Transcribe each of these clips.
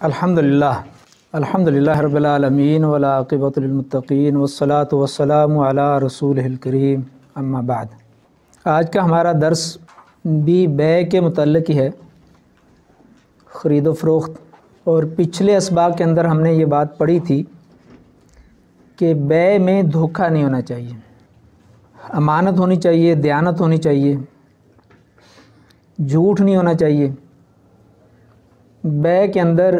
الحمدللہ رب العالمین والعاقبۃ للمتقین والصلاۃ والسلام علی رسولہ الکریم اما بعد۔ آج کا ہمارا درس بھی بیع کے متعلق ہی ہے، خرید و فروخت۔ اور پچھلے اسباق کے اندر ہم نے یہ بات پڑھی تھی کہ بیع میں دھوکہ نہیں ہونا چاہیے، امانت ہونی چاہیے، دیانت ہونی چاہیے، جھوٹ نہیں ہونا چاہیے۔ بیع کے اندر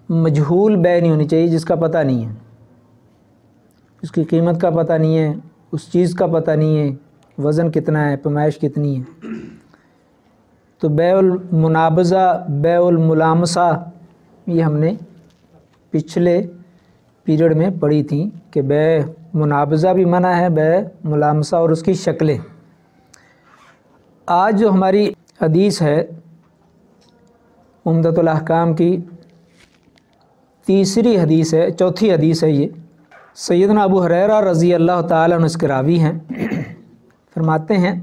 مجہول بیع نہیں ہونی چاہیے، جس کا پتہ نہیں ہے، اس کی قیمت کا پتہ نہیں ہے، اس چیز کا پتہ نہیں ہے، وزن کتنا ہے، پیمائش کتنی ہے۔ تو بیع المنابضہ، بیع الملامسہ، یہ ہم نے پچھلے پیریڈ میں پڑھی تھی کہ بیع منابضہ بھی منع ہے، بیع ملامسہ اور اس کی شکلیں۔ آج جو ہماری حدیث ہے عمدۃ الاحکام کی تیسری حدیث ہے، چوتھی حدیث ہے یہ۔ سیدنا ابو ہریرہ رضی اللہ تعالیٰ عنہ اس کے راوی ہیں، فرماتے ہیں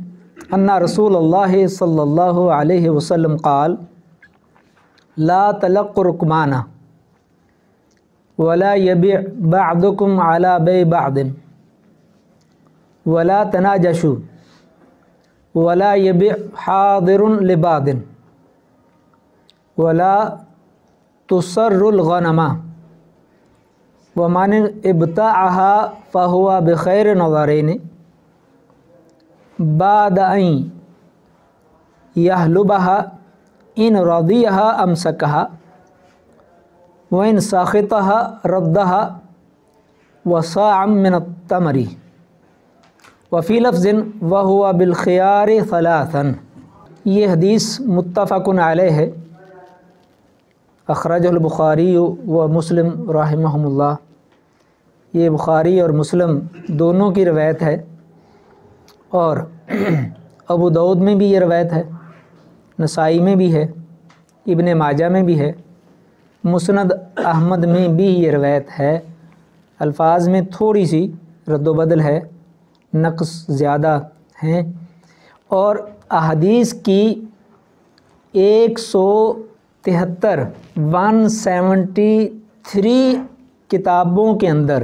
ان رسول اللہ صلی اللہ علیہ وسلم قال لا تلقوا الرکبان ولا یبع بعضکم علی بیع بعض ولا تناجشوا ولا یبع حاضر لباد ولا تسر الغنم ومن ابتاعها فهو بخیر نظرین بعد ان يحلبها ان رضيها امسكها وان ساخطها ردها وصاعا من التمر وفي لفظ وهو بالخيار ثلاثا۔ یہ حدیث متفق علیہ ہے، اخرجہ البخاری و مسلم رحمہم اللہ۔ یہ بخاری اور مسلم دونوں کی روایت ہے، اور ابو داؤد میں بھی یہ روایت ہے، نسائی میں بھی ہے، ابن ماجہ میں بھی ہے، مسند احمد میں بھی یہ روایت ہے۔ الفاظ میں تھوڑی سی رد و بدل ہے، نقص زیادہ ہیں، اور احادیث کی 173 کتابوں کے اندر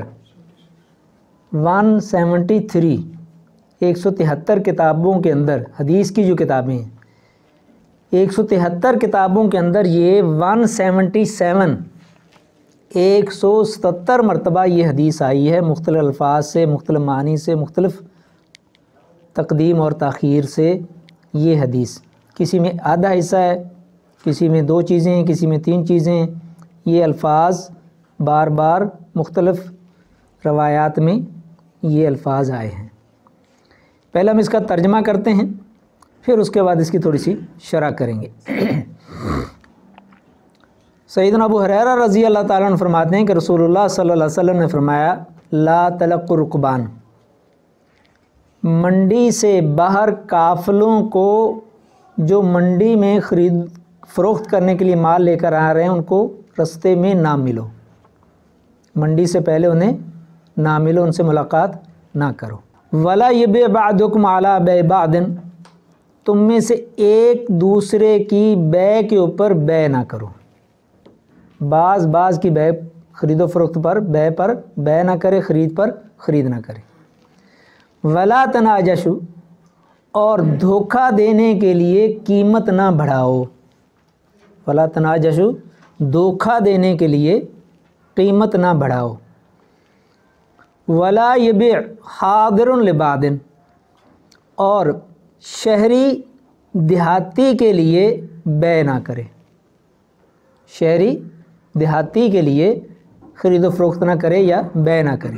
173 کتابوں کے اندر حدیث کی جو کتابیں ہیں 173 کتابوں کے اندر یہ 177 مرتبہ یہ حدیث آئی ہے، مختلف الفاظ سے، مختلف معنی سے، مختلف تقدیم اور تاخیر سے۔ یہ حدیث کسی میں آدھا حصہ ہے، کسی میں 2 چیزیں ہیں، کسی میں 3 چیزیں ہیں۔ یہ الفاظ بار بار مختلف روایات میں یہ الفاظ آئے ہیں۔ پہلے ہم اس کا ترجمہ کرتے ہیں، پھر اس کے بعد اس کی تھوڑی سی شرح کریں گے۔ سیدنا ابو ہریرہ رضی اللہ تعالیٰ عنہ فرماتے ہیں کہ رسول اللہ صلی اللہ علیہ وسلم نے فرمایا لا تلقوا الرکبان، منڈی سے باہر قافلوں کو جو منڈی میں خرید فروخت کرنے کے لیے مال لے کر آ رہے ہیں ان کو رستے میں نہ ملو، منڈی سے پہلے انہیں نہ ملو، ان سے ملاقات نہ کرو۔ ولا یبع بعضکم علی بیع بعض، تم میں سے ایک دوسرے کی بیع کے اوپر بیع نہ کرو، بعض کی بیع، خرید و فروخت پر بیع نہ کرے، خرید پر خرید نہ کرے۔ ولا تناجشوا، اور دھوکہ دینے کے لیے قیمت نہ بڑھاؤ۔ ولا تناجشوا، دھوکہ دینے کے لیے قیمت نہ بڑھاؤ۔ ولا یبع حاضر لباد، اور شہری دیہاتی کے لیے بیع نہ کرے، شہری دیہاتی کے لیے خرید و فروخت نہ کرے یا بیع نہ کرے۔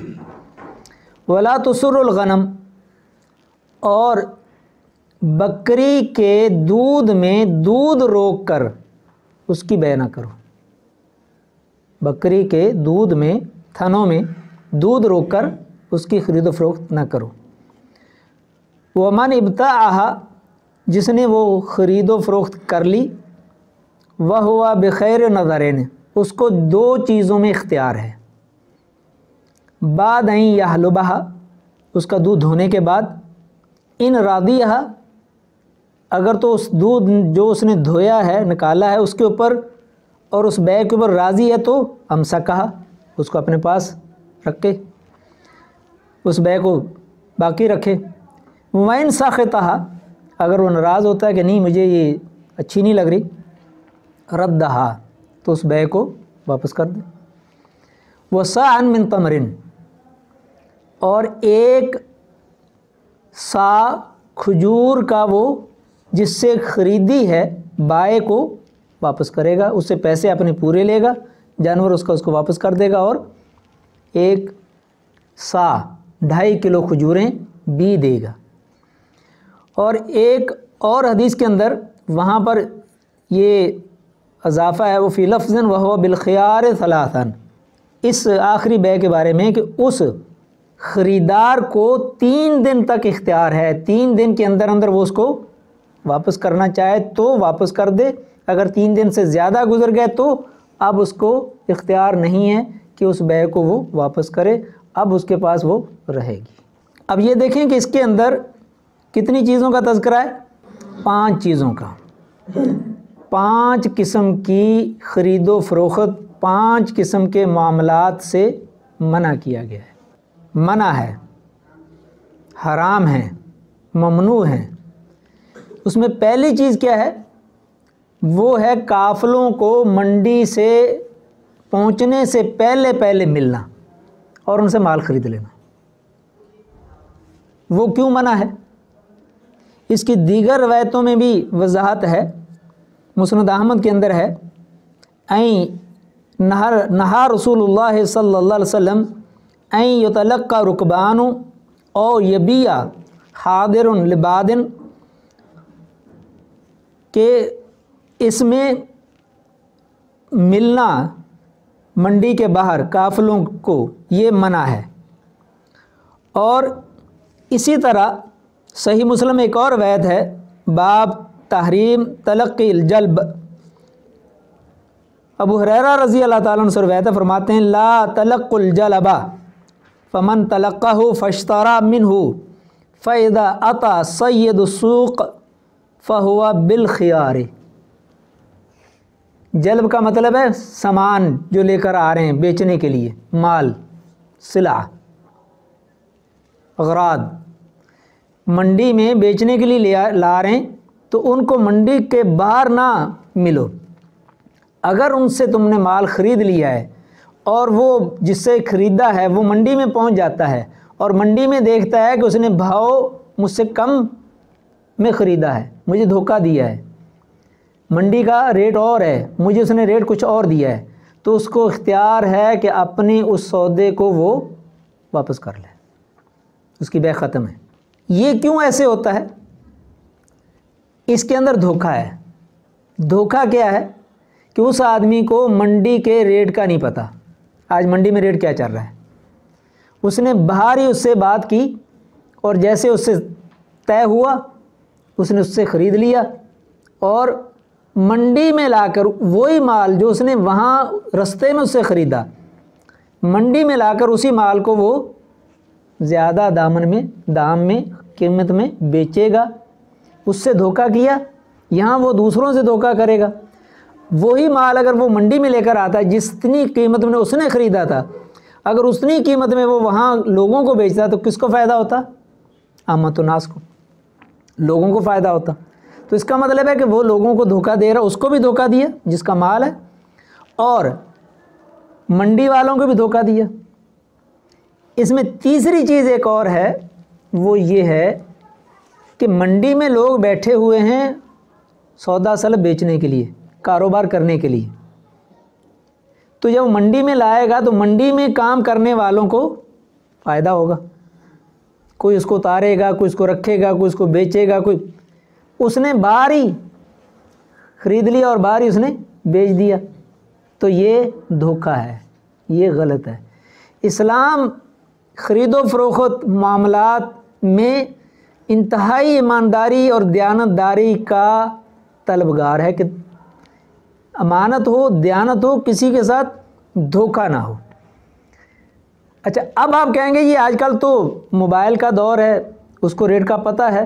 ولا تسر الغنم، اور بکری کے دودھ میں دودھ روک کر اس کی بیع نہ کرو، بکری کے دودھ میں، تھنوں میں دودھ روک کر اس کی خرید و فروخت نہ کرو۔ ومن ابتاعها، جس نے وہ خرید و فروخت کر لی، وہو بخیر نظرین، اس کو 2 چیزوں میں اختیار ہے۔ بعد ان یحلبها، اس کا دودھ دھونے کے بعد، ان راضیها، اگر تو اس دودھ جو اس نے دھویا ہے، نکالا ہے، اس کے اوپر اور اس بے کے اوپر راضی ہے تو امسکھا، اس کو اپنے پاس رکھ کے اس بے کو باقی رکھے۔ وَإِن سَخِطَهَا، اگر وہ ناراض ہوتا ہے کہ نہیں مجھے یہ اچھی نہیں لگ رہی، رَدَّهَا، تو اس بے کو واپس کر دے۔ وَصَاعًا مِّن تَمْرٍ، اور ایک سا کھجور کا وہ جس سے خریدی ہے بائے کو واپس کرے گا، اس سے پیسے اپنے پورے لے گا، جانور اس کو واپس کر دے گا، اور ایک سا 2.5 کلو کھجوریں بھی دے گا۔ اور ایک اور حدیث کے اندر وہاں پر یہ اضافہ ہے، وہ فی لفظ وہو بالخیار ثلاثا، اس آخری بے کے بارے میں کہ اس خریدار کو 3 دن تک اختیار ہے، 3 دن کے اندر اندر وہ اس کو واپس کرنا چاہے تو واپس کر دے، اگر 3 دن سے زیادہ گزر گئے تو اب اس کو اختیار نہیں ہے کہ اس بے کو وہ واپس کرے، اب اس کے پاس وہ رہے گی۔ اب یہ دیکھیں کہ اس کے اندر کتنی چیزوں کا تذکرہ ہے؟ 5 چیزوں کا، 5 قسم کی خرید و فروخت، 5 قسم کے معاملات سے منع کیا گیا ہے۔ منع ہے، حرام ہے، ممنوع ہے۔ اس میں پہلی چیز کیا ہے؟ وہ ہے قافلوں کو منڈی سے پہنچنے سے پہلے پہلے ملنا اور ان سے مال خرید لینا۔ وہ کیوں منع ہے؟ اس کی دیگر روایتوں میں بھی وضاحت ہے۔ مسند احمد کے اندر ہے، نہا رسول اللہ صلی اللہ علیہ وسلم این یتلقى رکبان او یبیع حاضر لبادن، کہ اس میں ملنا منڈی کے باہر قافلوں کو یہ منع ہے۔ اور اسی طرح صحیح مسلم ایک اور روایت ہے، باب تحریم تلقی الجلب، ابو ہریرہ رضی اللہ تعالیٰ عنہ سے روایت ہے، فرماتے ہیں لا تلق الجلب فمن تلقہ فاشترى منہ فاذا اتى سید السوق فہو بالخیار۔ جلب کا مطلب ہے سامان جو لے کر آ رہے ہیں بیچنے کے لیے، مال، سلع، اغراض منڈی میں بیچنے کے لیے لا رہے ہیں تو ان کو منڈی کے باہر نہ ملو۔ اگر ان سے تم نے مال خرید لیا ہے اور وہ جس سے خریدا ہے وہ منڈی میں پہنچ جاتا ہے اور منڈی میں دیکھتا ہے کہ اس نے بھاؤ مجھ سے کم میں خریدا ہے، مجھے دھوکہ دیا ہے، منڈی کا ریٹ اور ہے، مجھے اس نے ریٹ کچھ اور دیا ہے، تو اس کو اختیار ہے کہ اپنی اس سودے کو وہ واپس کر لے، اس کی بے ختم ہے۔ یہ کیوں ایسے ہوتا ہے؟ اس کے اندر دھوکہ ہے۔ دھوکہ کیا ہے؟ کہ اس آدمی کو منڈی کے ریٹ کا نہیں پتہ، آج منڈی میں ریٹ کیا چل رہا ہے، اس نے باہر ہی اس سے بات کی اور جیسے اس سے طے ہوا اس نے اس سے خرید لیا، اور منڈی میں لا کر وہی مال جو اس نے وہاں رستے میں اس سے خریدا، منڈی میں لا کر اسی مال کو وہ زیادہ دام میں قیمت میں بیچے گا۔ اس سے دھوکہ کیا، یہاں وہ دوسروں سے دھوکہ کرے گا۔ وہی مال اگر وہ منڈی میں لے کر آتا ہے جتنی قیمت میں اس نے خریدا تھا، اگر اتنی قیمت میں وہ وہاں لوگوں کو بیچتا تو کس کو فائدہ ہوتا؟ عامت الناس کو، لوگوں کو فائدہ ہوتا۔ تو اس کا مطلب ہے کہ وہ لوگوں کو دھوکہ دے رہا، اس کو بھی دھوکہ دیا جس کا مال ہے، اور منڈی والوں کو بھی دھوکہ دیا۔ اس میں تیسری چیز ایک اور ہے، وہ یہ ہے کہ منڈی میں لوگ بیٹھے ہوئے ہیں سودا سلب بیچنے کے لیے، کاروبار کرنے کے لیے، تو جب منڈی میں لائے گا تو منڈی میں کام کرنے والوں کو فائدہ ہوگا، کوئی اس کو اتارے گا، کوئی اس کو رکھے گا، کوئی اس کو بیچے گا، کوئی اس نے باہر ہی خرید لیا اور باہر ہی اس نے بیچ دیا، تو یہ دھوکہ ہے، یہ غلط ہے۔ اسلام خرید و فروخت معاملات میں انتہائی ایمانداری اور دیانتداری کا طلبگار ہے کہ امانت ہو، دیانت ہو، کسی کے ساتھ دھوکہ نہ ہو۔ اچھا، اب آپ کہیں گے یہ آج کل تو موبائل کا دور ہے، اس کو ریٹ کا پتہ ہے،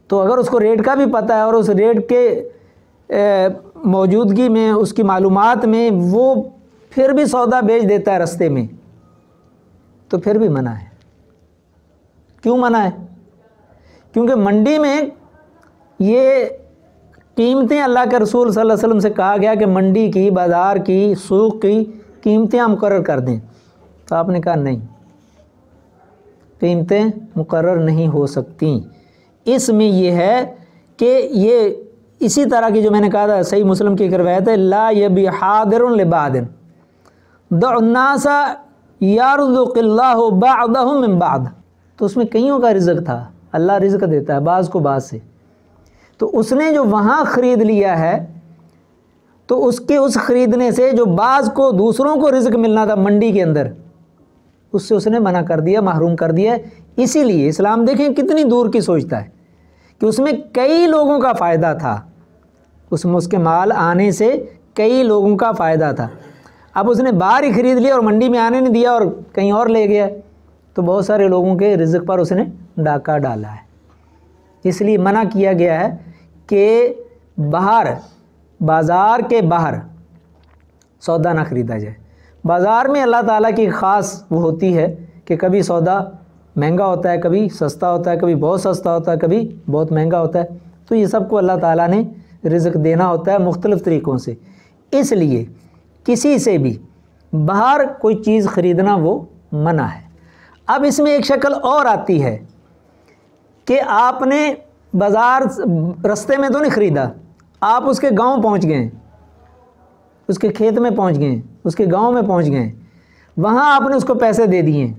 تو اگر اس کو ریٹ کا بھی پتہ ہے اور اس ریٹ کے موجودگی میں، اس کی معلومات میں وہ پھر بھی سودا بیچ دیتا ہے رستے میں، تو پھر بھی منع ہے۔ کیوں منع ہے؟ کیونکہ منڈی میں یہ قیمتیں اللہ کے رسول صلی اللہ علیہ وسلم سے کہا گیا کہ منڈی کی، بازار کی، سوق کی قیمتیں مقرر کر دیں، تو آپ نے کہا نہیں، قیمتیں مقرر نہیں ہو سکتی۔ اس میں یہ ہے کہ یہ اسی طرح کی جو میں نے کہا تھا، صحیح مسلم کی ایک روایت ہے، لا یبیع حاضر لباد دع الناس یرزق اللہ بعضهم من بعض، تو اس میں کئیوں کا رزق تھا، اللہ رزق دیتا ہے بعض کو بعض سے، تو اس نے جو وہاں خرید لیا ہے تو اس کے اس خریدنے سے جو بعض کو دوسروں کو رزق ملنا تھا منڈی کے اندر، اس سے اس نے منع کر دیا، محروم کر دیا۔ اسی لیے اسلام دیکھیں کتنی دور کی سوچتا ہے کہ اس میں کئی لوگوں کا فائدہ تھا، اس میں اس کے مال آنے سے کئی لوگوں کا فائدہ تھا۔ اب اس نے باہر ہی خرید لیا اور منڈی میں آنے نہیں دیا اور کہیں اور لے گیا، تو بہت سارے لوگوں کے رزق پر اس نے ڈاکہ ڈالا ہے۔ اس لیے منع کیا گیا ہے کہ باہر، بازار کے باہر سودا نہ خریدا جائے۔ بازار میں اللہ تعالیٰ کی خاص وہ ہوتی ہے کہ کبھی سودا مہنگا ہوتا ہے، کبھی سستا ہوتا ہے، کبھی بہت سستا ہوتا ہے، کبھی بہت مہنگا ہوتا ہے، تو یہ سب کو اللہ تعالیٰ نے رزق دینا ہوتا ہے مختلف طریقوں سے۔ اس لیے کسی سے بھی باہر کوئی چیز خریدنا وہ منع ہے۔ اب اس میں ایک شکل اور آتی ہے کہ آپ نے بازار رستے میں تو نہیں خریدا، آپ اس کے گاؤں پہنچ گئے، اس کے کھیت میں پہنچ گئے، اس کے گاؤں میں پہنچ گئے، وہاں آپ نے اس کو پیسے دے دیے،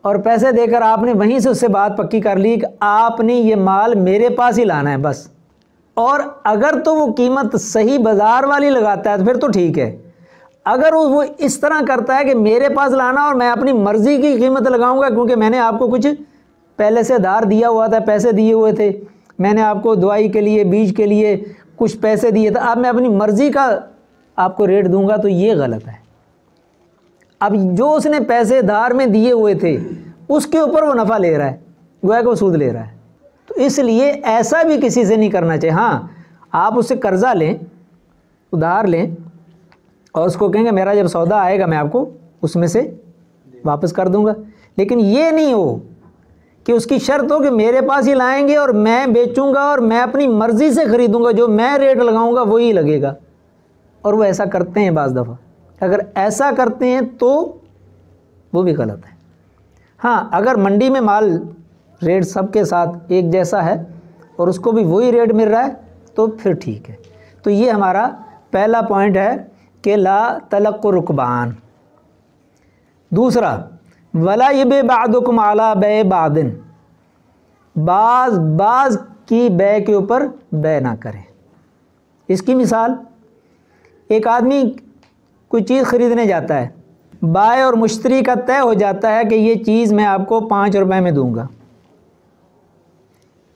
اور پیسے دے کر آپ نے وہیں سے اس سے بات پکی کر لی کہ آپ نے یہ مال میرے پاس ہی لانا ہے بس، اور اگر تو وہ قیمت صحیح بازار والی لگاتا ہے تو پھر تو ٹھیک ہے، اگر وہ اس طرح کرتا ہے کہ میرے پاس لانا اور میں اپنی مرضی کی قیمت لگاؤں گا کیونکہ میں نے آپ کو کچھ پہلے سے دھار دیا ہوا تھا، پیسے دیے ہوئے تھے، میں نے آپ کو دوائی کے لیے، بیج کے لیے کچھ پیسے دیے تھے، اب میں اپنی مرضی کا آپ کو ریٹ دوں گا، تو یہ غلط ہے۔ اب جو اس نے پیسے دھار میں دیے ہوئے تھے اس کے اوپر وہ نفع لے رہا ہے، گویا کہ وہ سود لے رہا ہے، تو اس لیے ایسا بھی کسی سے نہیں کرنا چاہیے۔ ہاں آپ اس سے قرضہ لیں، ادھار لیں، اور اس کو کہیں گے میرا جب سودا آئے گا میں آپ کو اس میں سے واپس کر دوں گا، لیکن یہ نہیں ہو کہ اس کی شرط ہو کہ میرے پاس ہی لائیں گے اور میں بیچوں گا اور میں اپنی مرضی سے خریدوں گا، جو میں ریٹ لگاؤں گا وہی لگے گا، اور وہ ایسا کرتے ہیں بعض دفعہ۔ اگر ایسا کرتے ہیں تو وہ بھی غلط ہے۔ ہاں اگر منڈی میں مال ریٹ سب کے ساتھ ایک جیسا ہے اور اس کو بھی وہی ریٹ مل رہا ہے تو پھر ٹھیک ہے۔ تو یہ ہمارا پہلا پوائنٹ ہے کہ لا تلق رکبان۔ دوسرا، ولا یبیع بعضکم علی بیع بعض، بعض کی بیع کے اوپر بیع نہ کریں۔ اس کی مثال، ایک آدمی کوئی چیز خریدنے جاتا ہے، بائع اور مشتری کا طے ہو جاتا ہے کہ یہ چیز میں آپ کو 5 روپے میں دوں گا،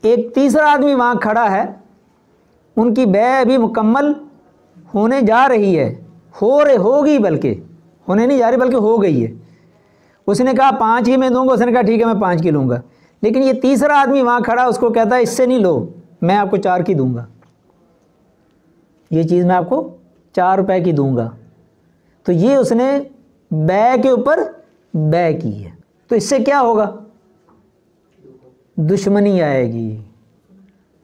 ایک تیسرا آدمی وہاں کھڑا ہے، ان کی بیع ابھی مکمل ہونے جا رہی ہے، ہوگی، بلکہ ہونے نہیں جا رہی بلکہ ہو گئی ہے، اس نے کہا 5 ہی میں دوں گا، اس نے کہا ٹھیک ہے میں 5 کی لوں گا، لیکن یہ تیسرا آدمی وہاں کھڑا اس کو کہتا ہے اس سے نہیں لو، میں آپ کو 4 کی دوں گا، یہ چیز میں آپ کو 4 روپے کی دوں گا، تو یہ اس نے بیع کے اوپر بیع کی ہے، تو اس سے کیا ہوگا؟ دشمنی آئے گی،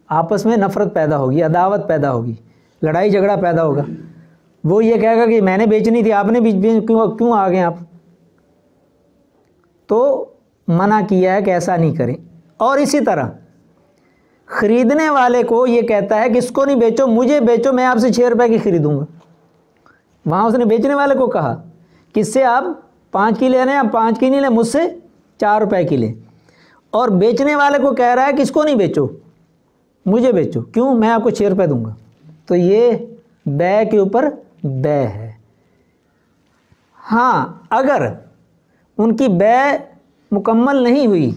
آپس میں نفرت پیدا ہوگی، عداوت پیدا ہوگی، لڑائی جھگڑا پیدا ہوگا، وہ یہ کہے گا کہ میں نے بیچنی تھی، آپ نے کیوں آ گئے آپ؟ تو منع کیا ہے کہ ایسا نہیں کریں۔ اور اسی طرح خریدنے والے کو یہ کہتا ہے کہ اس کو نہیں بیچو، مجھے بیچو، میں آپ سے 6 روپے کی خریدوں گا، وہاں اس نے بیچنے والے کو کہا کہ اس سے آپ 5 کی لے رہے ہیں، آپ 5 کی نہیں لیں، مجھ سے 4 روپے کی لیں، اور بیچنے والے کو کہہ رہا ہے کہ اس کو نہیں بیچو، مجھے بیچو، کیوں؟ میں آپ کو 6 روپے دوں گا، تو یہ بیع کے اوپر بیع ہے۔ ہاں اگر ان کی بیع مکمل نہیں ہوئی،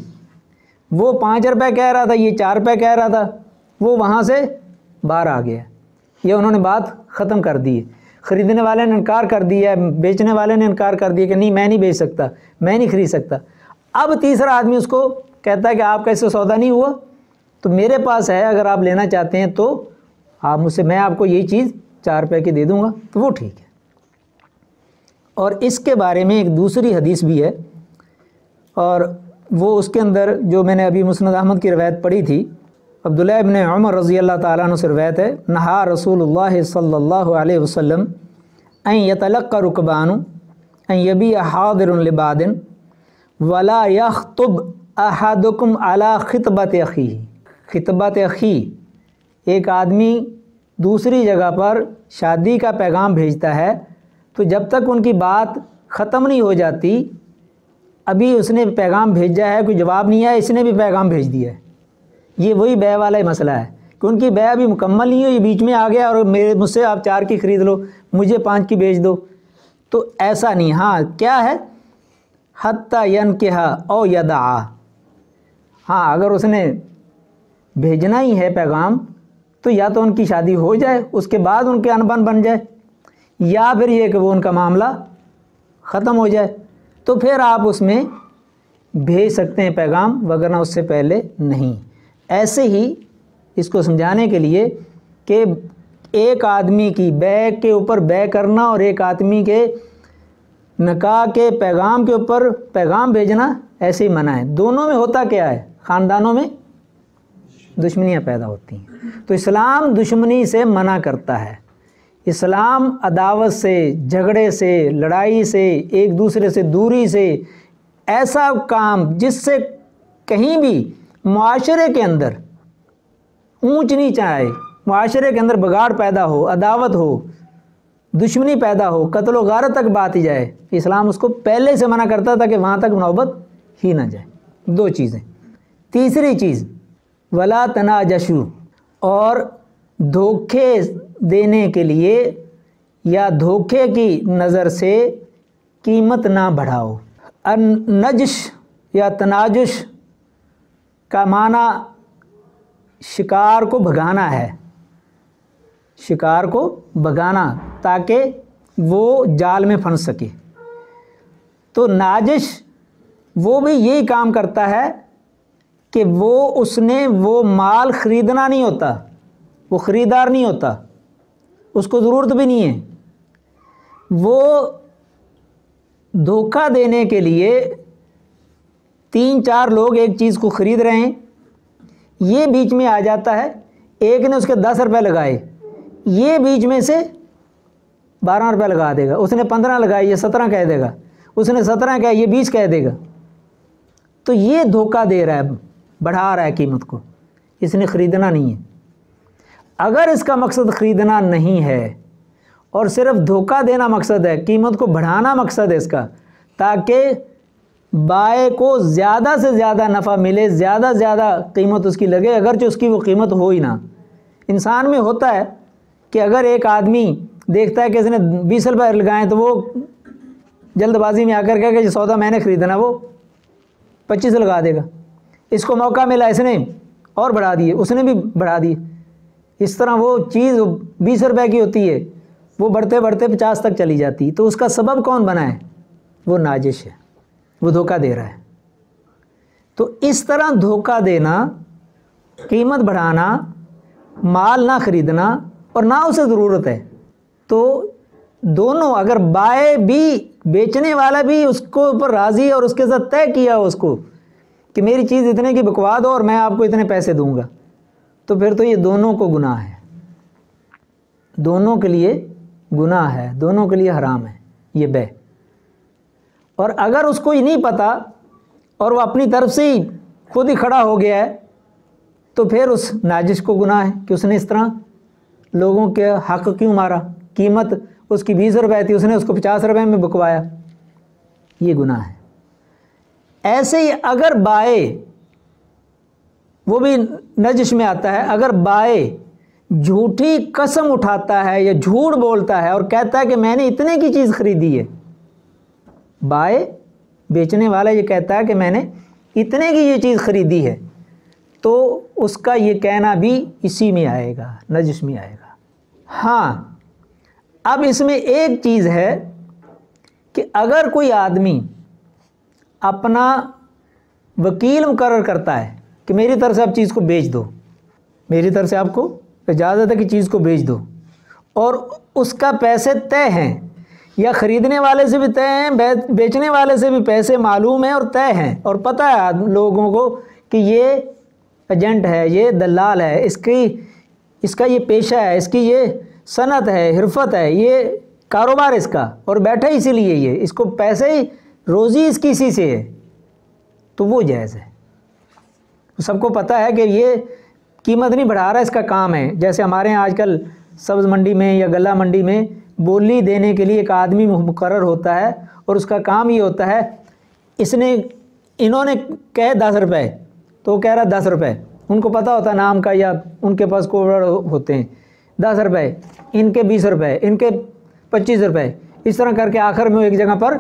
وہ 5 روپے کہہ رہا تھا، یہ 4 روپے کہہ رہا تھا، وہ وہاں سے باہر آ گیا، یہ انہوں نے بات ختم کر دی ہے، خریدنے والے نے انکار کر دیا ہے، بیچنے والے نے انکار کر دیا کہ نہیں میں نہیں بیچ سکتا، میں نہیں خرید سکتا۔ اب تیسرا آدمی اس کو کہتا ہے کہ آپ کا اس سے سودا نہیں ہوا، تو میرے پاس ہے، اگر آپ لینا چاہتے ہیں تو آپ مجھ سے میں آپ کو یہی چیز 4 روپے کی دے دوں گا تو وہ ٹھیک ہے۔ اور اس کے بارے میں ایک دوسری حدیث بھی ہے، اور وہ اس کے اندر جو میں نے ابھی مسند احمد کی روایت پڑھی تھی، عبداللہ ابن عمر رضی اللہ تعالیٰ عنہ سے روایت ہے، نہا رسول اللہ صلی اللہ علیہ وسلم ان یتلقى رکبان ان یبیع حاضر لباد ولا یخطب احدکم علی خطبۃ اخیہ۔ خطبۃ اخی، ایک آدمی دوسری جگہ پر شادی کا پیغام بھیجتا ہے تو جب تک ان کی بات ختم نہیں ہو جاتی، ابھی اس نے پیغام بھیجا ہے، کوئی جواب نہیں آیا، اس نے بھی پیغام بھیج دیا ہے، یہ وہی بیع والا ہی مسئلہ ہے کہ ان کی بیع ابھی مکمل نہیں ہوئی، بیچ میں آ گیا اور مجھ سے آپ 4 کی خرید لو، مجھے 5 کی بیچ دو، تو ایسا نہیں۔ ہاں کیا ہے، حتی ینکحا او یدعا، ہاں اگر اس نے بھیجنا ہی ہے پیغام تو یا تو ان کی شادی ہو جائے، اس کے بعد ان کے انبن بن جائے، یا پھر یہ کہ وہ ان کا معاملہ ختم ہو جائے، تو پھر آپ اس میں بھیج سکتے ہیں پیغام، وگرنہ اس سے پہلے نہیں۔ ایسے ہی اس کو سمجھانے کے لیے کہ ایک آدمی کی بیع کے اوپر بیع کرنا اور ایک آدمی کے نکاح کے پیغام کے اوپر پیغام بھیجنا ایسے ہی منع ہے۔ دونوں میں ہوتا کیا ہے، خاندانوں میں دشمنیاں پیدا ہوتی ہیں، تو اسلام دشمنی سے منع کرتا ہے۔ اسلام عداوت سے، جھگڑے سے، لڑائی سے، ایک دوسرے سے دوری سے، ایسا کام جس سے کہیں بھی معاشرے کے اندر اونچ نیچ آئے، معاشرے کے اندر بگاڑ پیدا ہو، عداوت ہو، دشمنی پیدا ہو، قتل و غارت تک بات جائے، اسلام اس کو پہلے سے منع کرتا تھا کہ وہاں تک نوبت ہی نہ جائے۔ 2 چیزیں۔ تیسری چیز، ولا تناجشوا، اور دھوکے دینے کے لیے یا دھوکے کی نظر سے قیمت نہ بڑھاؤ۔ النجش یا تناجش کا معنی شکار کو بھگانا ہے، شکار کو بھگانا تاکہ وہ جال میں پھنس سکے۔ تو ناجش وہ بھی یہی کام کرتا ہے کہ اس نے وہ مال خریدنا نہیں ہوتا، وہ خریدار نہیں ہوتا، اس کو ضرورت بھی نہیں ہے، وہ دھوکہ دینے کے لیے 3-4 لوگ ایک چیز کو خرید رہے ہیں، یہ بیچ میں آ جاتا ہے، ایک نے اس کے 10 روپے لگائے، یہ بیچ میں سے 12 روپے لگا دے گا، اس نے 15 لگائے، یہ 17 کہہ دے گا، اس نے 17 کہا، یہ 20 کہہ دے گا، تو یہ دھوکہ دے رہا ہے، بڑھا رہا ہے قیمت کو، اس نے خریدنا نہیں ہے۔ اگر اس کا مقصد خریدنا نہیں ہے اور صرف دھوکہ دینا مقصد ہے، قیمت کو بڑھانا مقصد ہے اس کا، تاکہ بائع کو زیادہ سے زیادہ نفع ملے، زیادہ سے زیادہ قیمت اس کی لگے، اگرچہ اس کی وہ قیمت ہو ہی نہ۔ انسان میں ہوتا ہے کہ اگر ایک آدمی دیکھتا ہے کہ اس نے 20 روپے لگائیں تو وہ جلد بازی میں آ کر کہ سودا میں نے خریدنا، وہ 25 لگا دے گا۔ اس کو موقع ملا، اس نے اور بڑھا دیے، اس نے بھی بڑھا دیے، اس طرح وہ چیز 20 روپے کی ہوتی ہے، وہ بڑھتے بڑھتے 50 تک چلی جاتی۔ تو اس کا سبب کون بنا ہے؟ وہ ناجش ہے، وہ دھوکہ دے رہا ہے۔ تو اس طرح دھوکہ دینا، قیمت بڑھانا، مال نہ خریدنا اور نہ اسے ضرورت ہے، تو دونوں، اگر بائع بھی، بیچنے والا بھی اس کو اوپر راضی ہے اور اس کے ساتھ طے کیا ہو اس کو کہ میری چیز اتنے کی بکوا دو اور میں آپ کو اتنے پیسے دوں گا، تو پھر تو یہ دونوں کو گناہ ہے، دونوں کے لیے گناہ ہے، دونوں کے لیے حرام ہے یہ بیع۔ اور اگر اس کو یہ نہیں پتہ اور وہ اپنی طرف سے ہی خود ہی کھڑا ہو گیا ہے تو پھر اس ناجش کو گناہ ہے کہ اس نے اس طرح لوگوں کے حق کیوں مارا، قیمت اس کی 20 روپے تھی، اس نے اس کو 50 روپے میں بکوایا، یہ گناہ ہے۔ ایسے ہی اگر بائع، وہ بھی نجش میں آتا ہے، اگر بائع جھوٹی قسم اٹھاتا ہے یا جھوٹ بولتا ہے اور کہتا ہے کہ میں نے اتنے کی چیز خریدی ہے، بائع بیچنے والا یہ کہتا ہے کہ میں نے اتنے کی یہ چیز خریدی ہے، تو اس کا یہ کہنا بھی اسی میں آئے گا، نجش میں آئے گا۔ ہاں، اب اس میں ایک چیز ہے کہ اگر کوئی آدمی اپنا وکیل مقرر کرتا ہے کہ میری طرف سے آپ چیز کو بیچ دو، میری طرف سے آپ کو اجازت ہے کہ چیز کو بیچ دو، اور اس کا پیسے طے ہیں، یا خریدنے والے سے بھی طے ہیں، بیچنے والے سے بھی پیسے معلوم ہیں اور طے ہیں، اور پتہ ہے لوگوں کو کہ یہ ایجنٹ ہے، یہ دلال ہے، اس کا یہ پیشہ ہے، اس کی یہ صنعت ہے، حرفت ہے، یہ کاروبار اس کا، اور بیٹھے اسی لیے یہ، اس کو پیسے ہی روزی اس کی اسی سے ہے، تو وہ جائز ہے۔ سب کو پتہ ہے کہ یہ قیمت نہیں بڑھا رہا، اس کا کام ہے۔ جیسے ہمارے ہیں آج کل سبز منڈی میں یا غلہ منڈی میں بولی دینے کے لیے ایک آدمی مقرر ہوتا ہے، اور اس کا کام یہ ہوتا ہے، انہوں نے کہے 10 روپے تو وہ کہہ رہا 10 روپے، ان کو پتہ ہوتا ہے نام کا، یا ان کے پاس کوڈ ہوتے ہیں، 10 روپے، ان کے 20 روپے، ان کے 25 روپے، اس طرح کر کے آخر میں ایک جگہ پر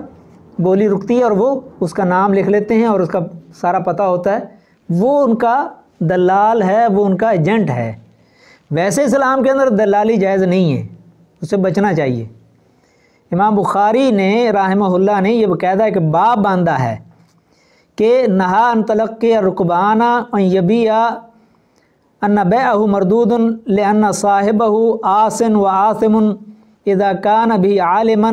بولی رکتی ہے، اور وہ اس کا نام لکھ لیتے ہیں اور اس کا سارا پتہ ہوتا ہے، وہ ان کا دلال ہے، وہ ان کا ایجنٹ ہے۔ ویسے اسلام کے اندر دلالی جائز نہیں ہے، اس سے بچنا چاہیے۔ امام بخاری نے رحمہ اللہ نے یہ باقاعدہ ایک باب باندھا ہے کہ نہا ان تلقی الرکبان ان یبیع ان بیعہ مردود لأن صاحبہ آسن و آثم اذا کان بھی عالما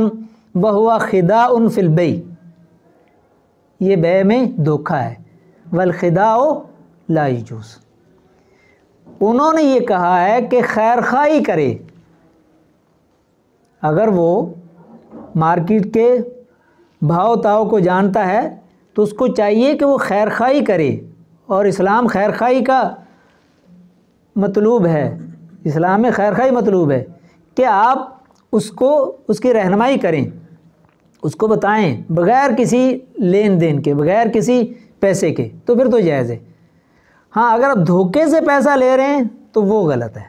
وہو خداع فی البیع، یہ بیع میں دھوکہ ہے، والخداع لا یجوز۔ انہوں نے یہ کہا ہے کہ خیر خواہی کرے، اگر وہ مارکیٹ کے بھاؤ تاؤ کو جانتا ہے تو اس کو چاہیے کہ وہ خیر خواہی کرے، اور اسلام خیر خواہی کا مطلوب ہے، اسلام میں خیر خواہی مطلوب ہے کہ آپ اس کی رہنمائی کریں، اس کو بتائیں بغیر کسی لین دین کے، بغیر کسی پیسے کے، تو پھر تو جائز ہے۔ ہاں اگر آپ دھوکے سے پیسہ لے رہے ہیں تو وہ غلط ہے۔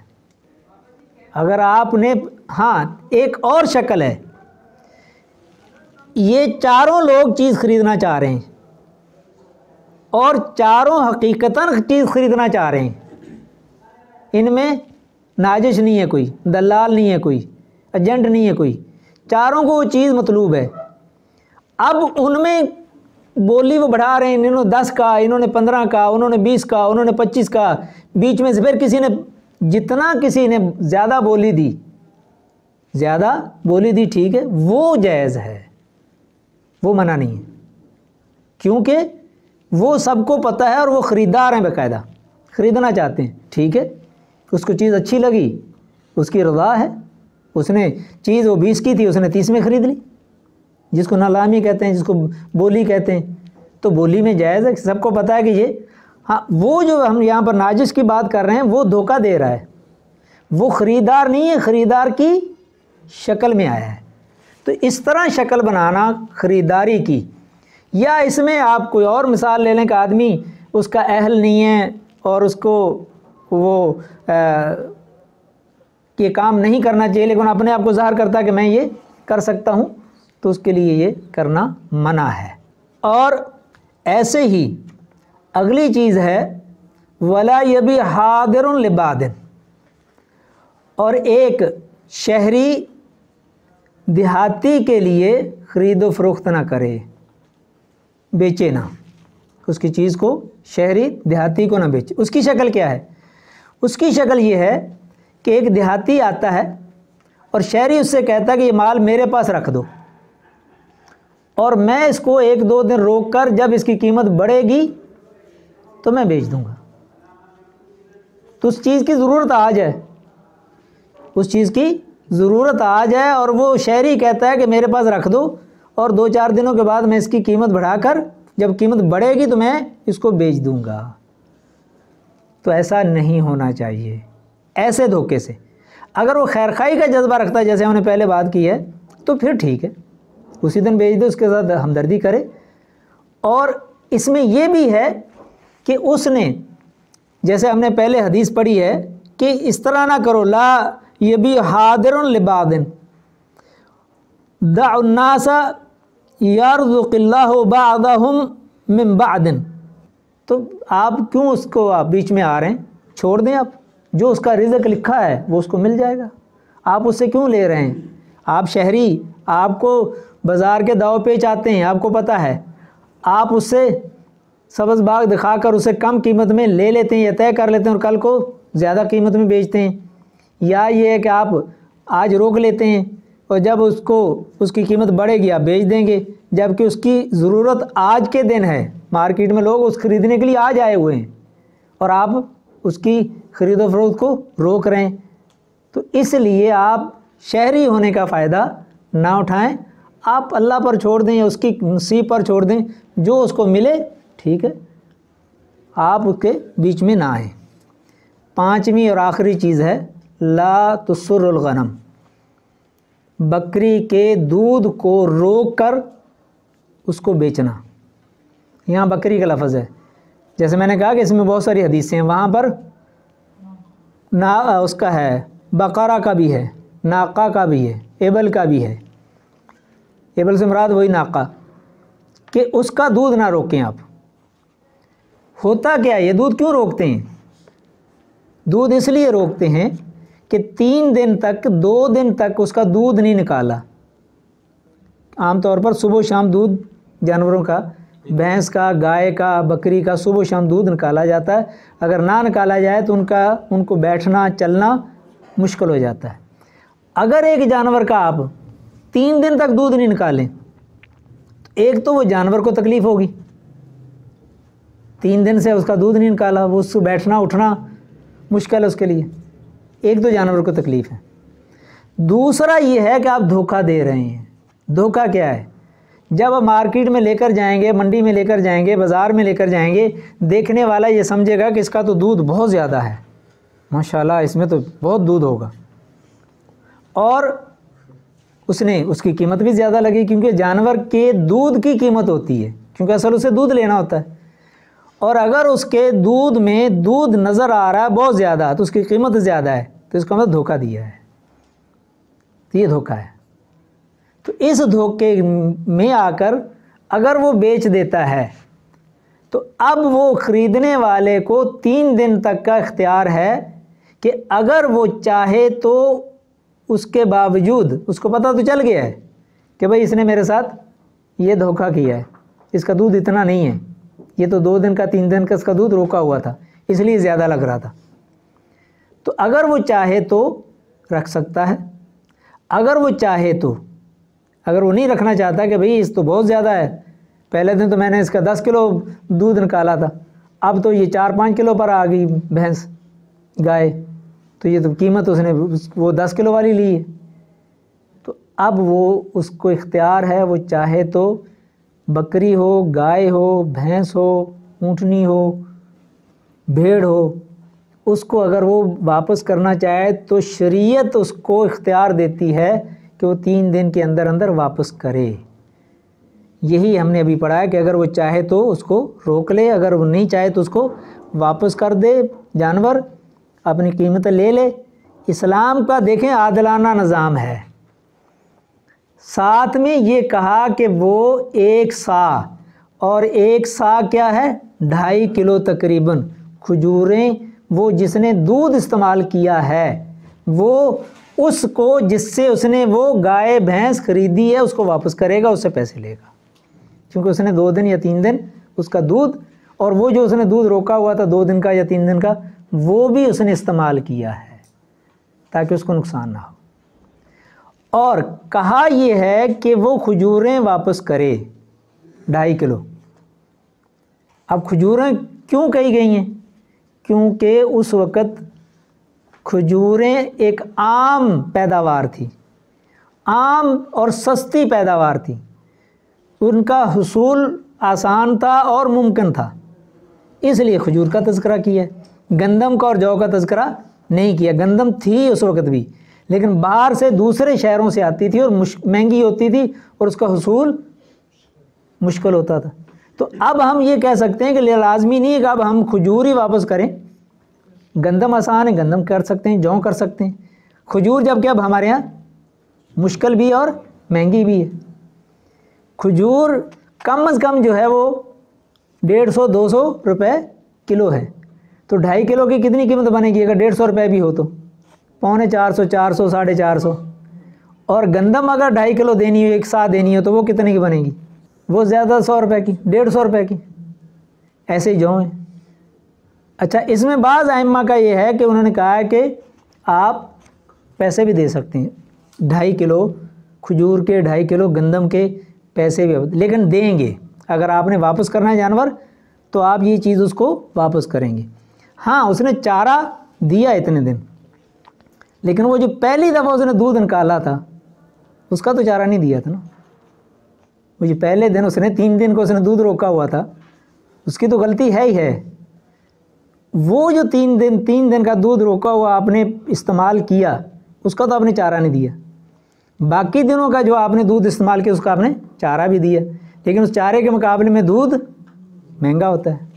اگر آپ نے، ہاں ایک اور شکل ہے، یہ چاروں لوگ چیز خریدنا چاہ رہے ہیں اور چاروں حقیقتاً چیز خریدنا چاہ رہے ہیں، ان میں ناجش نہیں ہے کوئی، دلال نہیں ہے کوئی، ایجنٹ نہیں ہے کوئی، چاروں کو وہ چیز مطلوب ہے۔ اب ان میں بولی وہ بڑھا رہے ہیں، انہوں نے 10 کہا، انہوں نے 15 کہا، انہوں نے 20 کہا، انہوں نے 25 کہا، بیچ میں سے پھر کسی نے زیادہ بولی دی، ٹھیک ہے، وہ جائز ہے، وہ منع نہیں ہے، کیونکہ وہ سب کو پتہ ہے اور وہ خریدار ہیں، باقاعدہ خریدنا چاہتے ہیں، ٹھیک ہے، اس کو چیز اچھی لگی، اس کی رضا ہے، اس نے چیز وہ 20 کی تھی، اس نے 30 میں خرید لی، جس کو نالامی کہتے ہیں، جس کو بولی کہتے ہیں، تو بولی میں جائز ہے، سب کو پتہ ہے کہ یہ، ہاں وہ جو ہم یہاں پر ناجش کی بات کر رہے ہیں وہ دھوکہ دے رہا ہے، وہ خریدار نہیں ہے، خریدار کی شکل میں آیا ہے۔ تو اس طرح شکل بنانا خریداری کی، یا اس میں آپ کوئی اور مثال لے لیں کہ آدمی اس کا اہل نہیں ہے اور اس کو وہ یہ کام نہیں کرنا چاہیے، لیکن اپنے آپ کو ظاہر کرتا ہے کہ میں یہ کر سکتا ہوں، تو اس کے لیے یہ کرنا منع ہے۔ اور ایسے ہی اگلی چیز ہے ولا یبیع حاضر لباد، اور ایک شہری دیہاتی کے لیے خرید و فروخت نہ کرے، بیچے نہ، اس کی چیز کو شہری دیہاتی کو نہ بیچے۔ اس کی شکل کیا ہے؟ اس کی شکل یہ ہے کہ ایک دیہاتی آتا ہے اور شہری اس سے کہتا ہے کہ یہ مال میرے پاس رکھ دو، اور میں اس کو 1-2 دن روک کر جب اس کی قیمت بڑھے گی تو میں بیچ دوں گا۔ تو اس چیز کی ضرورت آ جائے، اس چیز کی ضرورت آ جائے، اور وہ شہری کہتا ہے کہ میرے پاس رکھ دو، اور 2-4 دنوں کے بعد میں اس کی قیمت بڑھا کر جب قیمت بڑھے گی تو میں اس کو بیچ دوں گا، تو ایسا نہیں ہونا چاہیے۔ ایسے دھوکے سے اگر وہ خیر خواہی کا جذبہ رکھتا ہے، جیسے ہم نے پہلے بات کی ہے، تو پھر ٹھیک ہے، اسی دن بیچ دو، اس کے ساتھ ہمدردی کرے۔ اور اس میں یہ بھی ہے کہ اس نے، جیسے ہم نے پہلے حدیث پڑھی ہے کہ اس طرح نہ کرو، لا یبیع حاضر لباد دع الناس یرزق اللہ بعضهم من بعض، تو آپ کیوں اس کو آپ بیچ میں آ رہے ہیں؟ چھوڑ دیں، آپ جو اس کا رزق لکھا ہے وہ اس کو مل جائے گا، آپ اس سے کیوں لے رہے ہیں؟ آپ شہری، آپ کو بازار کے داؤ پیچ آتے ہیں، آپ کو پتہ ہے، آپ اس سے سبز باغ دکھا کر اسے کم قیمت میں لے لیتے ہیں یا طے کر لیتے ہیں اور کل کو زیادہ قیمت میں بیچتے ہیں، یا یہ ہے کہ آپ آج روک لیتے ہیں اور جب اس کی قیمت بڑھے گی آپ بیچ دیں گے، جبکہ اس کی ضرورت آج کے دن ہے، مارکیٹ میں لوگ اس خریدنے کے لیے آج آئے ہوئے ہیں اور آپ اس کی خرید و فروخت کو روک رہے ہیں۔ تو اس لیے آپ شہری ہونے کا فائدہ نہ اٹھائیں، آپ اللہ پر چھوڑ دیں یا اس کی نصیب پر چھوڑ دیں، جو اس کو ملے ٹھیک ہے، آپ اس کے بیچ میں نہ آئیں۔ پانچویں اور آخری چیز ہے لا تسر الغنم، بکری کے دودھ کو روک کر اس کو بیچنا۔ یہاں بکری کا لفظ ہے، جیسے میں نے کہا کہ اس میں بہت ساری حدیثیں ہیں، وہاں پر اس کا ہے، بقرہ کا بھی ہے، ناقہ کا بھی ہے، ایبل کا بھی ہے۔ ایبل سے مراد وہی ناقہ، کہ اس کا دودھ نہ روکیں آپ۔ ہوتا کیا ہے، یہ دودھ کیوں روکتے ہیں؟ دودھ اس لیے روکتے ہیں کہ 3 دن تک 2 دن تک اس کا دودھ نہیں نکالا۔ عام طور پر صبح و شام دودھ جانوروں کا، بھینس کا، گائے کا، بکری کا صبح و شام دودھ نکالا جاتا ہے۔ اگر نہ نکالا جائے تو ان کو بیٹھنا چلنا مشکل ہو جاتا ہے۔ اگر ایک جانور کا آپ 3 دن تک دودھ نہیں نکالیں تو ایک تو وہ جانور کو تکلیف ہوگی، 3 دن سے اس کا دودھ نہیں نکالا، وہ اس سے بیٹھنا اٹھنا مشکل ہے اس کے لیے، ایک تو جانور کو تکلیف ہے۔ دوسرا یہ ہے کہ آپ دھوکہ دے رہے ہیں۔ دھوکہ کیا ہے؟ جب آپ مارکیٹ میں لے کر جائیں گے، منڈی میں لے کر جائیں گے، بازار میں لے کر جائیں گے، دیکھنے والا یہ سمجھے گا کہ اس کا تو دودھ بہت زیادہ ہے، ماشاءاللہ اس میں تو بہت دودھ ہوگا، اور اس کی قیمت بھی زیادہ لگی، کیونکہ جانور کے دودھ کی قیمت ہوتی ہے، کیونکہ اصل اسے دودھ لینا ہوتا ہے۔ اور اگر اس کے دودھ میں دودھ نظر آ رہا ہے بہت زیادہ تو اس کی قیمت زیادہ ہے، تو اس کا مطلب دھوکہ دیا ہے، تو یہ دھوکہ ہے۔ تو اس دھوکے میں آ کر اگر وہ بیچ دیتا ہے تو اب وہ خریدنے والے کو 3 دن تک کا اختیار ہے کہ اگر وہ چاہے تو اس کے باوجود، اس کو پتہ تو چل گیا ہے کہ بھئی اس نے میرے ساتھ یہ دھوکہ کیا ہے، اس کا دودھ اتنا نہیں ہے، یہ تو 2 دن کا 3 دن کا اس کا دودھ روکا ہوا تھا، اس لیے زیادہ لگ رہا تھا، تو اگر وہ چاہے تو رکھ سکتا ہے۔ اگر وہ چاہے تو، اگر وہ نہیں رکھنا چاہتا کہ بھئی اس تو بہت زیادہ ہے، پہلے دن تو میں نے اس کا 10 کلو دودھ نکالا تھا، اب تو یہ 4-5 کلو پر آ گئی بھینس گائے، تو یہ تو قیمت اس نے وہ 10 کلو والی لی ہے، تو اب وہ اس کو اختیار ہے، وہ چاہے تو بکری ہو، گائے ہو، بھینس ہو، اونٹنی ہو، بھیڑ ہو، اس کو اگر وہ واپس کرنا چاہے تو شریعت اس کو اختیار دیتی ہے کہ وہ 3 دن کے اندر اندر واپس کرے۔ یہی ہم نے ابھی پڑھا ہے کہ اگر وہ چاہے تو اس کو روک لے، اگر وہ نہیں چاہے تو اس کو واپس کر دے، جانور اپنی قیمت لے لے۔ اسلام کا دیکھیں عادلانہ نظام ہے۔ ساتھ میں یہ کہا کہ وہ 1 سا، اور 1 سا کیا ہے؟ 2.5 کلو تقریباً کھجوریں، وہ جس نے دودھ استعمال کیا ہے وہ اس کو، جس سے اس نے وہ گائے بھینس خریدی ہے، اس کو واپس کرے گا، اس سے پیسے لے گا، کیونکہ اس نے 2 دن یا 3 دن اس کا دودھ، اور وہ جو اس نے دودھ روکا ہوا تھا 2 دن کا یا 3 دن کا، وہ بھی اس نے استعمال کیا ہے تاکہ اس کو نقصان نہ ہو۔ اور کہا یہ ہے کہ وہ کھجوریں واپس کرے 2.5 کلو۔ اب کھجوریں کیوں کہی گئی ہیں؟ کیونکہ اس وقت کھجوریں ایک عام پیداوار تھی، عام اور سستی پیداوار تھی، ان کا حصول آسان تھا اور ممکن تھا، اس لیے کھجور کا تذکرہ کیا ہے، گندم کا اور جو کا تذکرہ نہیں کیا۔ گندم تھی اس وقت بھی، لیکن باہر سے دوسرے شہروں سے آتی تھی اور مہنگی ہوتی تھی اور اس کا حصول مشکل ہوتا تھا۔ تو اب ہم یہ کہہ سکتے ہیں کہ لازمی نہیں ہے کہ اب ہم کھجور ہی واپس کریں، گندم آسان ہے، گندم کر سکتے ہیں، جو کر سکتے ہیں، کھجور جب کہ اب ہمارے ہاں مشکل بھی اور مہنگی بھی ہے۔ کھجور کم از کم جو ہے وہ 150-200 روپے کلو ہے، تو 2.5 کلو کی کتنی قیمت بنے گی؟ اگر 150 روپے بھی ہو تو 350، 400، 450، اور گندم اگر 2.5 کلو دینی ہو، 1 سا دینی ہو، تو وہ کتنے کی بنے گی؟ وہ زیادہ 100 روپے کی، 150 روپے کی، ایسے ہی جو ہیں۔ اچھا، اس میں بعض ائمہ کا یہ ہے کہ انہوں نے کہا ہے کہ آپ پیسے بھی دے سکتے ہیں، 2.5 کلو کھجور کے، 2.5 کلو گندم کے پیسے بھی، لیکن دیں گے۔ اگر آپ نے واپس کرنا ہے جانور تو آپ یہ چیز اس کو واپس کریں گے۔ ہاں اس نے چارہ دیا اتنے دن، لیکن وہ جو پہلی دفعہ اس نے دودھ نکالا تھا اس کا تو چارہ نہیں دیا تھا نا۔ وہ جو پہلے دن اس نے 3 دن کو اس نے دودھ روکا ہوا تھا، اس کی تو غلطی ہے ہی ہے۔ وہ جو 3 دن کا دودھ روکا ہوا آپ نے استعمال کیا، اس کا تو آپ نے چارہ نہیں دیا۔ باقی دنوں کا جو آپ نے دودھ استعمال کیا اس کا آپ نے چارہ بھی دیا، لیکن اس چارے کے مقابلے میں دودھ مہنگا ہوتا ہے۔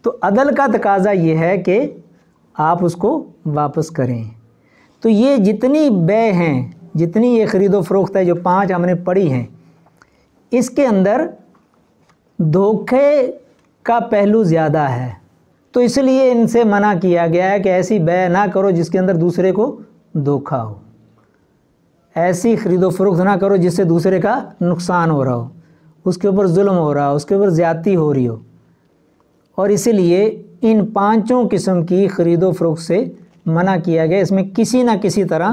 تو عدل کا تقاضا یہ ہے کہ آپ اس کو واپس کریں۔ تو یہ جتنی بے ہیں، جتنی یہ خرید و فروخت ہے جو 5 ہم نے پڑھی ہیں، اس کے اندر دھوکے کا پہلو زیادہ ہے۔ تو اس لیے ان سے منع کیا گیا ہے کہ ایسی بے نہ کرو جس کے اندر دوسرے کو دھوکا ہو، ایسی خرید و فروخت نہ کرو جس سے دوسرے کا نقصان ہو رہا ہو، اس کے اوپر ظلم ہو رہا ہو، اس کے اوپر زیادتی ہو رہی ہو۔ اور اسی لیے ان 5 قسم کی خرید و فروخت سے منع کیا گیا۔ اس میں کسی نہ کسی طرح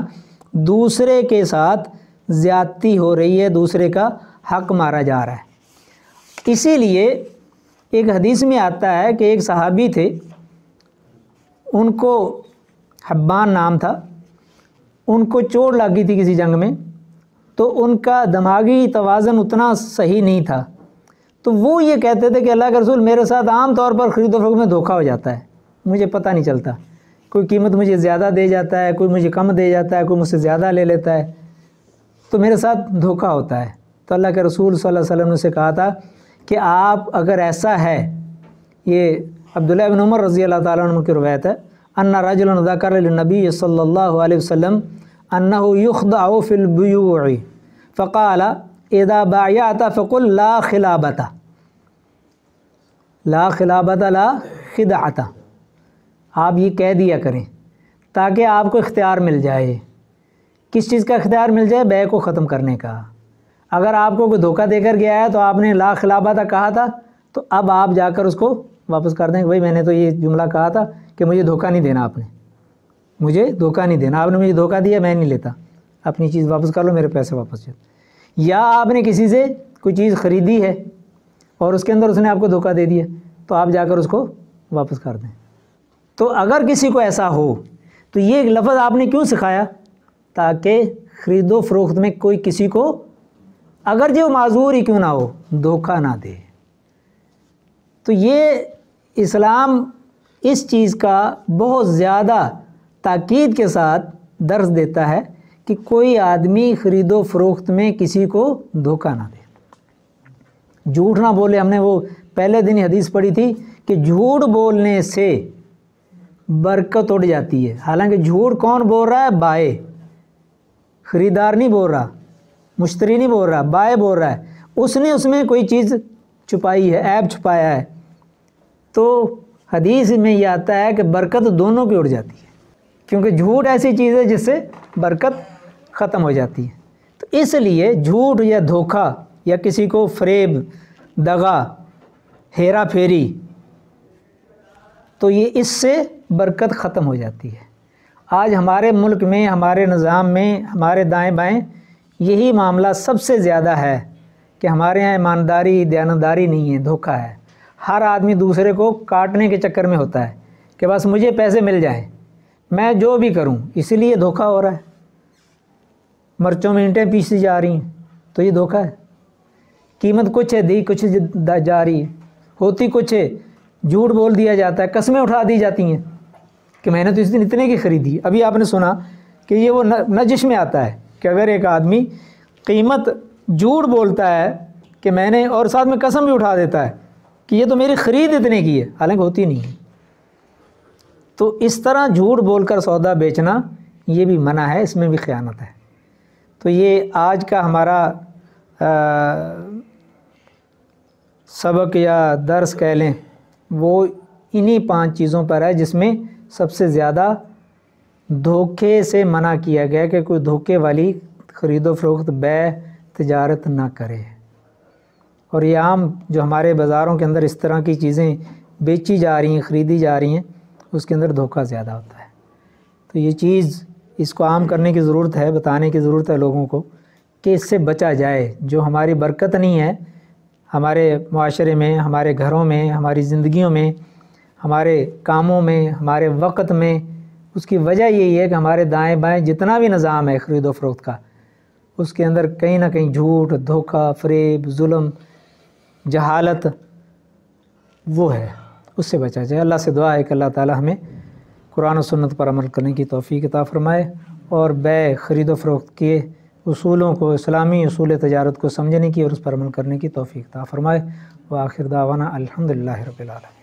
دوسرے کے ساتھ زیادتی ہو رہی ہے، دوسرے کا حق مارا جا رہا ہے۔ اسی لیے ایک حدیث میں آتا ہے کہ ایک صحابی تھے، ان کو حبان نام تھا، ان کو چوٹ لگ گئی تھی کسی جنگ میں، تو ان کا دماغی توازن اتنا صحیح نہیں تھا، تو وہ یہ کہتے تھے کہ اللہ کے رسول میرے ساتھ عام طور پر خرید و فروخت میں دھوکہ ہو جاتا ہے، مجھے پتہ نہیں چلتا، کوئی قیمت مجھے زیادہ دے جاتا ہے، کوئی مجھے کم دے جاتا ہے، کوئی مجھ سے زیادہ لے لیتا ہے، تو میرے ساتھ دھوکہ ہوتا ہے۔ تو اللہ کے رسول صلی اللہ علیہ وسلم نے اسے کہا تھا کہ آپ اگر ایسا ہے، یہ عبداللہ بن عمر رضی اللہ تعالیٰ عنہ کی روایت ہے، ان رجلا ذکر للنبی صلی اللہ علیہ وسلم انہ یخدع فی البیوع فقال اذا بايعت فقل لا خلابۃ لا خلابۃ لا خدعۃ۔ آپ یہ کہہ دیا کریں تاکہ آپ کو اختیار مل جائے۔ کس چیز کا اختیار مل جائے؟ بیع کو ختم کرنے کا۔ اگر آپ کو کوئی دھوکہ دے کر گیا ہے تو آپ نے لا خلابۃ کہا تھا، تو اب آپ جا کر اس کو واپس کر دیں کہ بھائی میں نے تو یہ جملہ کہا تھا کہ مجھے دھوکہ نہیں دینا، آپ نے مجھے دھوکہ نہیں دینا، آپ نے مجھے دھوکہ دیا، میں نہیں لیتا، اپنی چیز واپس کر لو، میرے پیسے واپس جائے۔ یا آپ نے کسی سے کوئی چیز خریدی ہے اور اس کے اندر اس نے آپ کو دھوکہ دے دیا، تو آپ جا کر اس کو واپس کر دیں۔ تو اگر کسی کو ایسا ہو تو یہ لفظ آپ نے کیوں سکھایا؟ تاکہ خرید و فروخت میں کوئی کسی کو اگر جو معذور ہی کیوں نہ ہو دھوکہ نہ دے۔ تو یہ اسلام اس چیز کا بہت زیادہ تاکید کے ساتھ درس دیتا ہے کہ کوئی آدمی خرید و فروخت میں کسی کو دھوکہ نہ دے، جھوٹ نہ بولے۔ ہم نے وہ پہلے دن ہی حدیث پڑھی تھی کہ جھوٹ بولنے سے برکت اڑ جاتی ہے۔ حالانکہ جھوٹ کون بول رہا ہے؟ بائع، خریدار نہیں بول رہا، مشتری نہیں بول رہا، بائع بول رہا ہے۔ اس نے اس میں کوئی چیز چھپائی ہے، عیب چھپایا ہے، تو حدیث میں یہ آتا ہے کہ برکت دونوں کی اڑ جاتی ہے، کیونکہ جھوٹ ایسی چیز ہے جس سے برکت ختم ہو جاتی ہے۔ تو اس لیے جھوٹ یا دھوکہ یا کسی کو فریب، دغا، ہیرا پھیری، تو یہ اس سے برکت ختم ہو جاتی ہے۔ آج ہمارے ملک میں، ہمارے نظام میں، ہمارے دائیں بائیں یہی معاملہ سب سے زیادہ ہے کہ ہمارے یہاں ایمانداری، دیانتداری نہیں ہے، دھوکہ ہے۔ ہر آدمی دوسرے کو کاٹنے کے چکر میں ہوتا ہے کہ بس مجھے پیسے مل جائیں، میں جو بھی کروں، اسی لیے دھوکہ ہو رہا ہے۔ مرچوں میں اینٹیں پیسی جا رہی ہیں تو یہ دھوکہ ہے۔ قیمت کچھ ہے، دی کچھ جا رہی ہے، ہوتی کچھ ہے، جھوٹ بول دیا جاتا ہے، قسمیں اٹھا دی جاتی ہیں کہ میں نے تو اس دن اتنے کی خریدی۔ ابھی آپ نے سنا کہ یہ وہ نجش میں آتا ہے کہ اگر ایک آدمی قیمت جھوٹ بولتا ہے کہ میں نے، اور ساتھ میں قسم بھی اٹھا دیتا ہے کہ یہ تو میری خرید اتنے کی ہے، حالانکہ ہوتی نہیں ہے۔ تو اس طرح جھوٹ بول کر سودا بیچنا یہ بھی منع ہے، اس میں بھی خیانت ہے۔ تو یہ آج کا ہمارا سبق یا درس کہہ لیں، وہ انہی 5 چیزوں پر ہے، جس میں سب سے زیادہ دھوکے سے منع کیا گیا کہ کوئی دھوکے والی خرید و فروخت، بیع، تجارت نہ کرے۔ اور یہ عام جو ہمارے بازاروں کے اندر اس طرح کی چیزیں بیچی جا رہی ہیں، خریدی جا رہی ہیں، اس کے اندر دھوکہ زیادہ ہوتا ہے۔ تو یہ چیز اس کو عام کرنے کی ضرورت ہے، بتانے کی ضرورت ہے لوگوں کو کہ اس سے بچا جائے۔ جو ہماری برکت نہیں ہے ہمارے معاشرے میں، ہمارے گھروں میں، ہماری زندگیوں میں، ہمارے کاموں میں، ہمارے وقت میں، اس کی وجہ یہی ہے کہ ہمارے دائیں بائیں جتنا بھی نظام ہے خرید و فروخت کا، اس کے اندر کہیں نہ کہیں جھوٹ، دھوکہ، فریب، ظلم، جہالت وہ ہے، اس سے بچا جائے۔ اللہ سے دعا ہے کہ اللہ تعالی ہمیں قرآن و سنت پر عمل کرنے کی توفیق عطا فرمائے اور بیع، خرید و فروخت کے اصولوں کو، اسلامی اصول تجارت کو سمجھنے کی اور اس پر عمل کرنے کی توفیق عطا فرمائے۔ وآخر دعوانا الحمدللہ رب العالمین۔